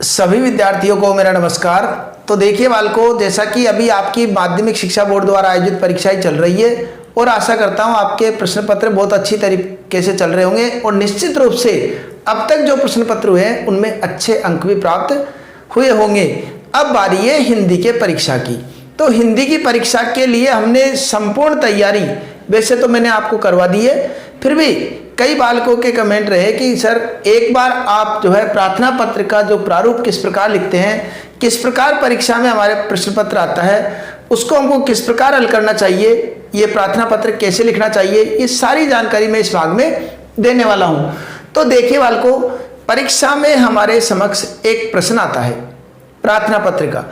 सभी विद्यार्थियों को मेरा नमस्कार। तो देखिए बालकों, जैसा कि अभी आपकी माध्यमिक शिक्षा बोर्ड द्वारा आयोजित परीक्षाएं चल रही है और आशा करता हूं आपके प्रश्न पत्र बहुत अच्छी तरीके से चल रहे होंगे और निश्चित रूप से अब तक जो प्रश्न पत्र हुए हैं उनमें अच्छे अंक भी प्राप्त हुए होंगे। अब बारी है हिंदी के परीक्षा की। तो हिंदी की परीक्षा के लिए हमने संपूर्ण तैयारी वैसे तो मैंने आपको करवा दी है, फिर भी कई बालकों के कमेंट रहे कि सर एक बार आप जो है प्रार्थना पत्र का जो प्रारूप किस प्रकार लिखते हैं, किस प्रकार परीक्षा में हमारे प्रश्न पत्र आता है, उसको हमको किस प्रकार हल करना चाहिए, ये प्रार्थना पत्र कैसे लिखना चाहिए, ये सारी जानकारी मैं इस भाग में देने वाला हूँ। तो देखिए बालकों, परीक्षा में हमारे समक्ष एक प्रश्न आता है प्रार्थना पत्र का।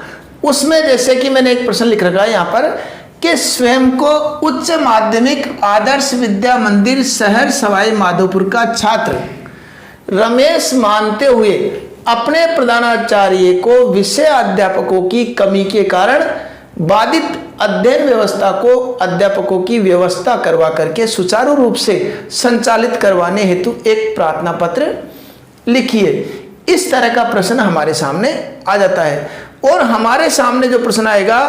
उसमें जैसे कि मैंने एक प्रश्न लिख रखा है यहाँ पर कि स्वयं को उच्च माध्यमिक आदर्श विद्या मंदिर शहर सवाई माधोपुर का छात्र रमेश मानते हुए अपने प्रधानाचार्य को विषय अध्यापकों की कमी के कारण बाधित अध्ययन व्यवस्था को अध्यापकों की व्यवस्था करवा करके सुचारू रूप से संचालित करवाने हेतु एक प्रार्थना पत्र लिखिए। इस तरह का प्रश्न हमारे सामने आ जाता है और हमारे सामने जो प्रश्न आएगा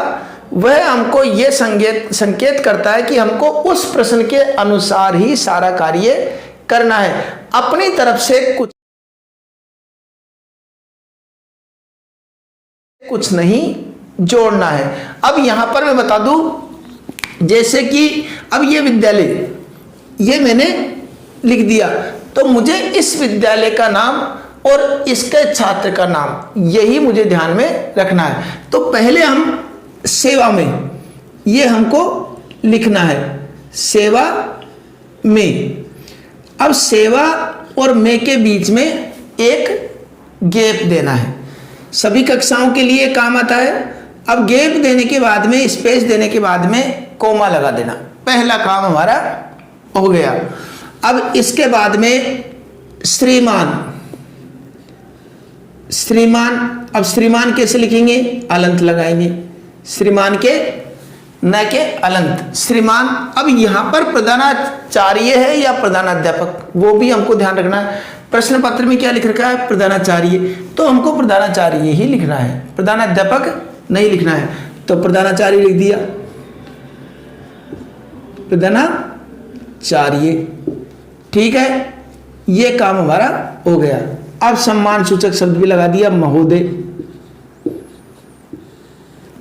वह हमको ये संकेत करता है कि हमको उस प्रश्न के अनुसार ही सारा कार्य करना है, अपनी तरफ से कुछ नहीं जोड़ना है। अब यहां पर मैं बता दूं, जैसे कि अब ये विद्यालय ये मैंने लिख दिया, तो मुझे इस विद्यालय का नाम और इसके छात्र का नाम यही मुझे ध्यान में रखना है। तो पहले हम सेवा में ये हमको लिखना है, सेवा में। अब सेवा और में के बीच में एक गैप देना है, सभी कक्षाओं के लिए काम आता है। अब गैप देने के बाद में, स्पेस देने के बाद में कोमा लगा देना, पहला काम हमारा हो गया। अब इसके बाद में श्रीमान, श्रीमान, अब श्रीमान कैसे लिखेंगे, अलंत लगाएंगे, श्रीमान के न के अलंत श्रीमान। अब यहां पर प्रधानाचार्य है या प्रधानाध्यापक वो भी हमको ध्यान रखना है। प्रश्न पत्र में क्या लिख रखा है, प्रधानाचार्य, तो हमको प्रधानाचार्य ही लिखना है, प्रधानाध्यापक नहीं लिखना है। तो प्रधानाचार्य लिख दिया, प्रधानाचार्य, ठीक है, ये काम हमारा हो गया। अब सम्मान सूचक शब्द भी लगा दिया, महोदय,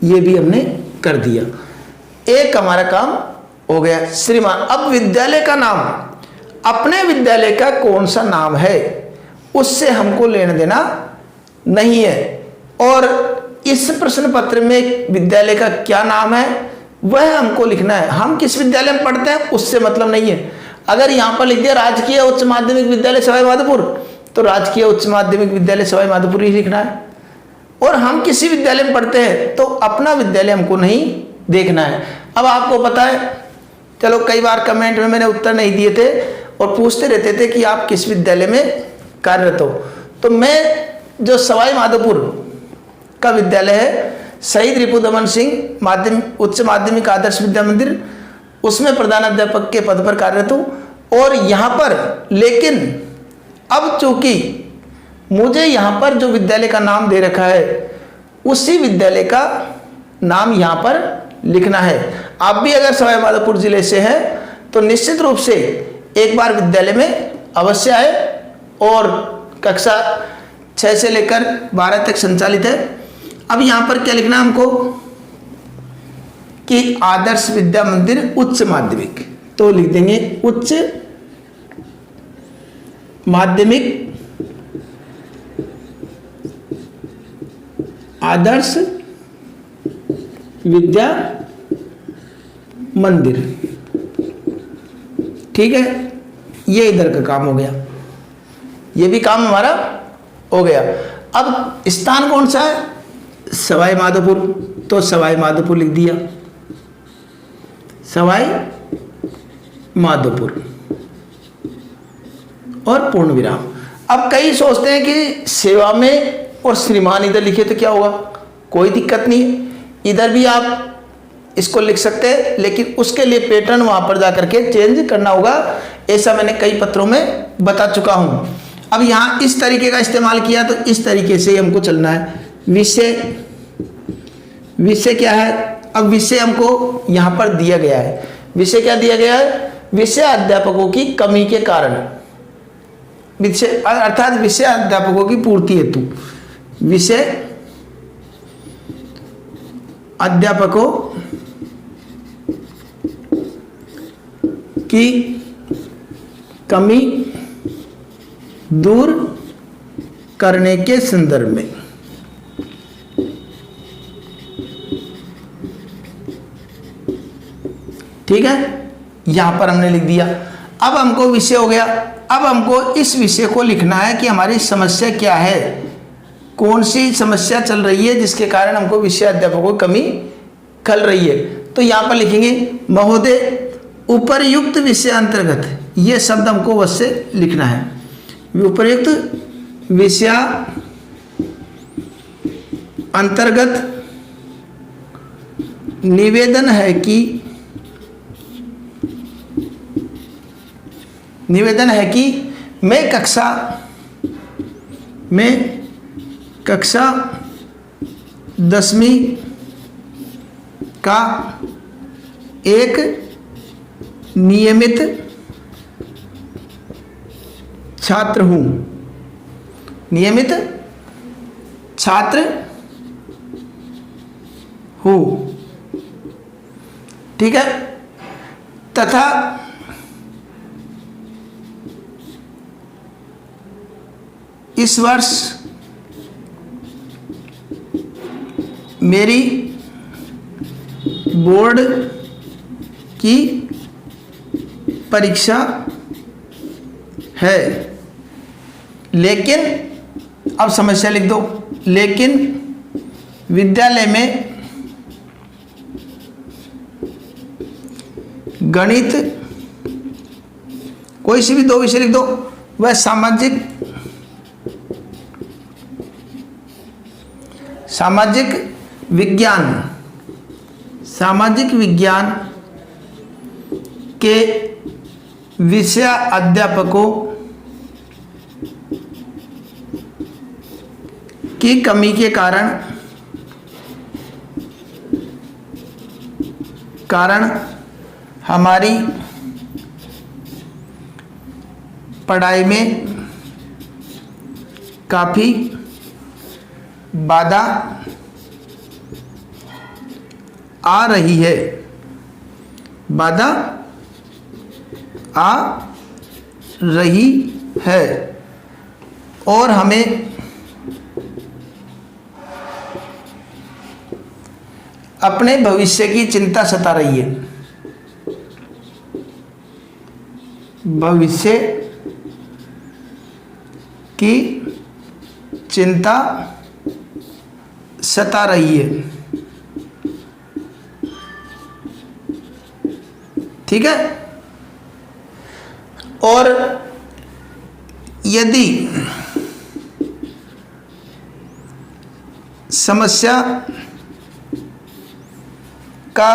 ये भी हमने कर दिया, एक हमारा काम हो गया। श्रीमान, अब विद्यालय का नाम, अपने विद्यालय का कौन सा नाम है उससे हमको लेना देना नहीं है, और इस प्रश्न पत्र में विद्यालय का क्या नाम है वह हमको लिखना है। हम किस विद्यालय में पढ़ते हैं उससे मतलब नहीं है। अगर यहां पर लिख दिया राजकीय उच्च माध्यमिक विद्यालय सवाई माधोपुर, तो राजकीय उच्च माध्यमिक विद्यालय सवाई माधोपुर ही लिखना है। और हम किसी विद्यालय में पढ़ते हैं तो अपना विद्यालय हमको नहीं देखना है। अब आपको पता है, चलो कई बार कमेंट में मैंने उत्तर नहीं दिए थे और पूछते रहते थे कि आप किस विद्यालय में कार्यरत हो। तो मैं जो सवाई माधोपुर का विद्यालय है शहीद रिपुदमन सिंह माध्यमिक उच्च माध्यमिक आदर्श विद्या मंदिर, उसमें प्रधानाध्यापक के पद पर कार्यरत हूँ। और यहाँ पर लेकिन अब चूंकि मुझे यहाँ पर जो विद्यालय का नाम दे रखा है उसी विद्यालय का नाम यहाँ पर लिखना है। आप भी अगर सवाई माधोपुर जिले से हैं तो निश्चित रूप से एक बार विद्यालय में अवश्य आए, और कक्षा 6 से लेकर 12 तक संचालित है। अब यहाँ पर क्या लिखना है हमको कि आदर्श विद्या मंदिर उच्च माध्यमिक, तो लिख देंगे उच्च माध्यमिक आदर्श विद्या मंदिर, ठीक है, ये इधर का काम हो गया, ये भी काम हमारा हो गया। अब स्थान कौन सा है, सवाई माधोपुर, तो सवाई माधोपुर लिख दिया, सवाई माधोपुर और पूर्ण विराम। अब कई सोचते हैं कि सेवा में और श्रीमान इधर लिखे तो क्या होगा, कोई दिक्कत नहीं है, इधर भी आप इसको लिख सकते हैं, लेकिन उसके लिए पैटर्न वहां पर जाकर के चेंज करना होगा। ऐसा मैंने कई पत्रों में बता चुका हूं। अब यहाँ इस तरीके का इस्तेमाल किया तो इस तरीके से हमको चलना है। विषय क्या है? अब विषय हमको यहाँ पर दिया गया है। विषय क्या दिया गया है? विषय अध्यापकों की कमी के कारण, विषय अर्थात विषय अध्यापकों की पूर्ति हेतु, विषय अध्यापकों की कमी दूर करने के संदर्भ में। ठीक है, यहां पर हमने लिख दिया। अब हमको विषय हो गया। अब हमको इस विषय को लिखना है कि हमारी समस्या क्या है, कौन सी समस्या चल रही है जिसके कारण हमको विषय अध्यापकों की कमी खल रही है। तो यहां पर लिखेंगे महोदय उपर्युक्त विषय अंतर्गत, ये शब्द हमको अवश्य लिखना है। उपर्युक्त विषय अंतर्गत निवेदन है कि मैं कक्षा 10वीं का एक नियमित छात्र हूँ। नियमित छात्र हूँ, ठीक है। तथा इस वर्ष मेरी बोर्ड की परीक्षा है, लेकिन अब समस्या लिख दो, लेकिन विद्यालय में गणित, कोई सी भी दो विषय लिख दो, वह सामाजिक विज्ञान के विषय अध्यापकों की कमी के कारण हमारी पढ़ाई में काफ़ी बाधा आ रही है, और हमें अपने भविष्य की चिंता सता रही है। भविष्य की चिंता सता रही है, ठीक है। और यदि समस्या का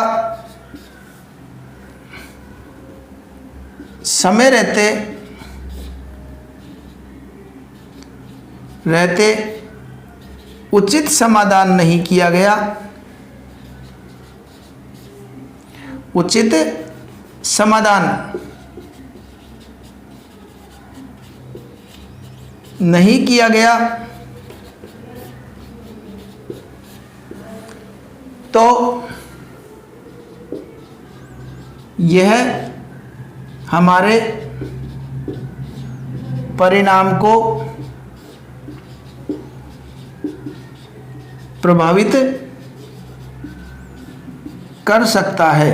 समय रहते उचित समाधान नहीं किया गया, उचित समाधान नहीं किया गया तो यह हमारे परिणाम को प्रभावित कर सकता है,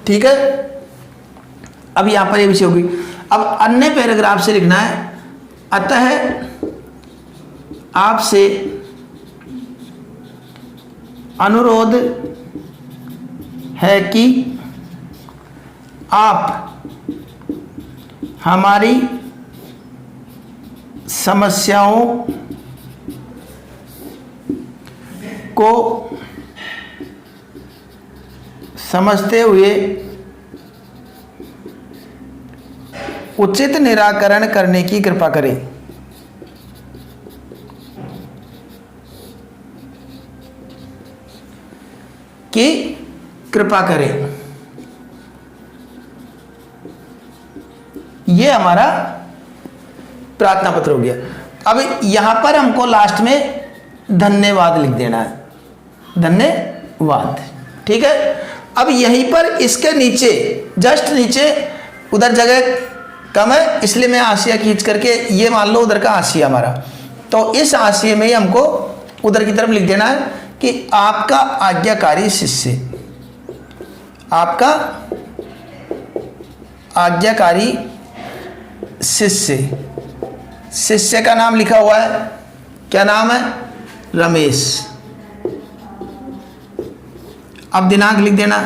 ठीक है। अब यहां पर ये विषय होगी। अब अन्य पैराग्राफ से लिखना है, अतः आपसे अनुरोध है कि आप हमारी समस्याओं को समझते हुए उचित निराकरण करने की कृपा करें। की कृपा करें, ये हमारा प्रार्थना पत्र हो गया। अब यहां पर हमको लास्ट में धन्यवाद लिख देना है, धन्यवाद। ठीक है, अब यहीं पर इसके नीचे जस्ट नीचे उधर जगह कम है, इसलिए मैं हाशिया खींच करके ये मान लो उधर का हाशिया हमारा, तो इस हाशिए में ही हमको उधर की तरफ लिख देना है कि आपका आज्ञाकारी शिष्य, आपका आज्ञाकारी शिष्य, शिष्य का नाम लिखा हुआ है, क्या नाम है, रमेश। अब दिनांक लिख देना,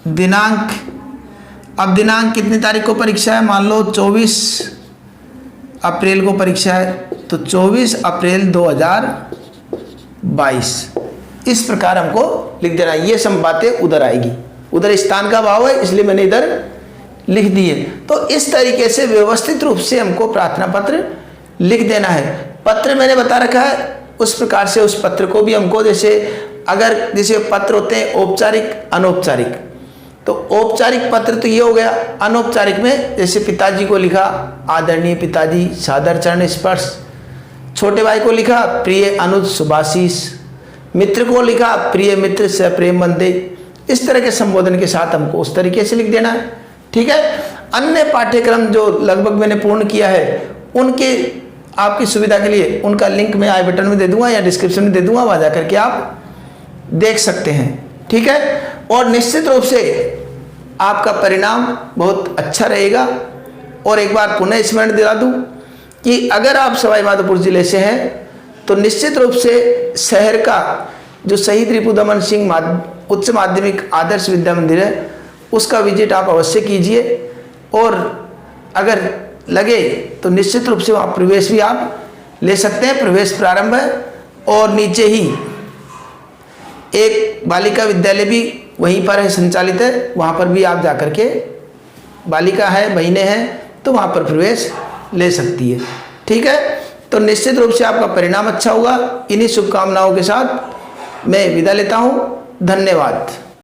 दिनांक, अब दिनांक कितनी तारीख को परीक्षा है, मान लो 24 अप्रैल को परीक्षा है, तो 24 अप्रैल 2022 इस प्रकार हमको लिख देना। ये सब बातें उधर आएगी, उधर स्थान का भाव है इसलिए मैंने इधर लिख दिए। तो इस तरीके से व्यवस्थित रूप से हमको प्रार्थना पत्र लिख देना है। पत्र मैंने बता रखा है, उस प्रकार से उस पत्र को भी हमको जैसे अगर जैसे पत्र होते हैं औपचारिक अनौपचारिक, तो औपचारिक पत्र तो ये हो गया। अनौपचारिक में जैसे पिताजी को लिखा आदरणीय पिताजी सादर चरण स्पर्श, छोटे भाई को लिखा प्रिय अनुज सुभाशीष, मित्र को लिखा प्रिय मित्र से प्रेम बंदे, इस तरह के संबोधन के साथ हमको उस तरीके से लिख देना है। ठीक है, अन्य पाठ्यक्रम जो लगभग मैंने पूर्ण किया है उनके आपकी सुविधा के लिए उनका लिंक मैं आई बटन में दे दूंगा या डिस्क्रिप्शन में दे दूंगा, वहां जाकर के आप देख सकते हैं। ठीक है, और निश्चित रूप से आपका परिणाम बहुत अच्छा रहेगा। और एक बार पुनः स्मरण दिला दूं कि अगर आप सवाई माधोपुर जिले से हैं तो निश्चित रूप से शहर का जो शहीद रिपुदमन सिंह उच्च माध्यमिक आदर्श विद्या मंदिर है उसका विजिट आप अवश्य कीजिए, और अगर लगे तो निश्चित रूप से वहाँ प्रवेश भी आप ले सकते हैं। प्रवेश प्रारंभ है और नीचे ही एक बालिका विद्यालय भी वहीं पर है, संचालित है, वहाँ पर भी आप जाकर के बालिका है बहनें हैं तो वहाँ पर प्रवेश ले सकती है। ठीक है, तो निश्चित रूप से आपका परिणाम अच्छा होगा। इन्हीं शुभकामनाओं के साथ मैं विदा लेता हूँ। धन्यवाद।